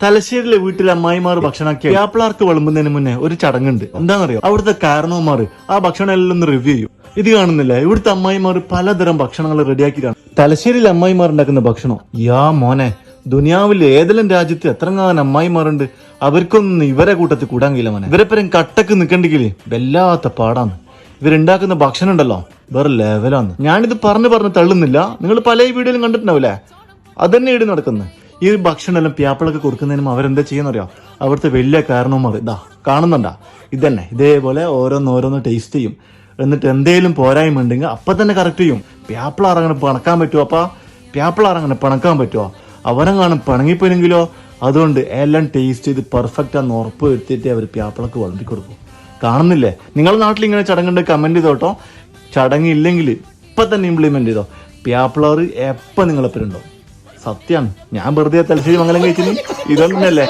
തലശ്ശേരിയിലെ വീട്ടിലെ അമ്മായിമാർ ഭക്ഷണമാക്കിയ വ്യാപ്പിളാർക്ക് വിളമ്പുന്നതിന് മുന്നേ ഒരു ചടങ്ങുണ്ട്. എന്താണെന്നറിയോ? അവിടുത്തെ കാരണവന്മാർ ആ ഭക്ഷണം എല്ലാം ഒന്ന് റിവ്യൂ ചെയ്യും. ഇത് കാണുന്നില്ല, ഇവിടുത്തെ അമ്മായിമാർ പലതരം ഭക്ഷണങ്ങൾ റെഡിയാക്കിയിട്ടാണ്. തലശ്ശേരിയിലെ അമ്മായിമാർ ഉണ്ടാക്കുന്ന ഭക്ഷണം യാ മോനെ, ദുനിയാവിൽ ഏതെല്ലാം രാജ്യത്ത് എത്രങ്ങാനും അമ്മായിമാരുണ്ട്, അവർക്കൊന്നും ഇവരെ കൂട്ടത്തിൽ കൂടാൻ കഴിയില്ല മോനെ. ഇവരെ പേരും കട്ടക്ക് നിൽക്കണ്ടെങ്കില് വല്ലാത്ത പാടാണ്. ഇവരുണ്ടാക്കുന്ന ഭക്ഷണം ഉണ്ടല്ലോ വേറെ ലെവലാണ്. ഞാനിത് പറഞ്ഞു തള്ളുന്നില്ല, നിങ്ങൾ പല വീഡിയോയിലും കണ്ടിട്ടുണ്ടാവില്ലേ, അതന്നെ ഇവിടെ നടക്കുന്നത്. ഈ ഭക്ഷണം എല്ലാം പ്യാപ്പിളൊക്കെ കൊടുക്കുന്നതിനും അവരെന്താ ചെയ്യുന്നറിയോ? അവിടുത്തെ വലിയ കാരണവന്മാർ ഇതാ കാണുന്നുണ്ടാ, ഇതന്നെ ഇതേപോലെ ഓരോന്നോരോന്ന് ടേസ്റ്റ് ചെയ്യും. എന്നിട്ട് എന്തേലും പോരായ്മ ഉണ്ടെങ്കിൽ അപ്പൊ തന്നെ കറക്റ്റ് ചെയ്യും. പ്യാപ്പിളാറങ്ങനെ പണക്കാൻ പറ്റുമോ? അപ്പാ പ്യാപ്പിളാറങ്ങനെ പണക്കാൻ പറ്റുമോ? അവരെങ്ങാനും പിണങ്ങിപ്പോയെങ്കിലോ? അതുകൊണ്ട് എല്ലാം ടേസ്റ്റ് ചെയ്ത് പെർഫെക്റ്റ് ആണെന്ന് ഉറപ്പ് വരുത്തിയിട്ട് അവർ പ്യാപ്പിളക്ക് വളർത്തി കൊടുക്കും. കാണുന്നില്ലേ? നിങ്ങളുടെ നാട്ടിൽ ഇങ്ങനെ ചടങ്ങുണ്ട്, കമന്റ് ചെയ്തോട്ടോ. ചടങ്ങില്ലെങ്കിൽ ഇപ്പൊ തന്നെ ഇംപ്ലിമെന്റ് ചെയ്തോ. പ്യാപ്പിളാറ് എപ്പം നിങ്ങളെപ്പരുണ്ടോ? സത്യമാണ്, ഞാൻ വെറുതെ തലശ്ശേരി മംഗലം കഴിച്ചിന് ഇതൊന്നല്ലേ.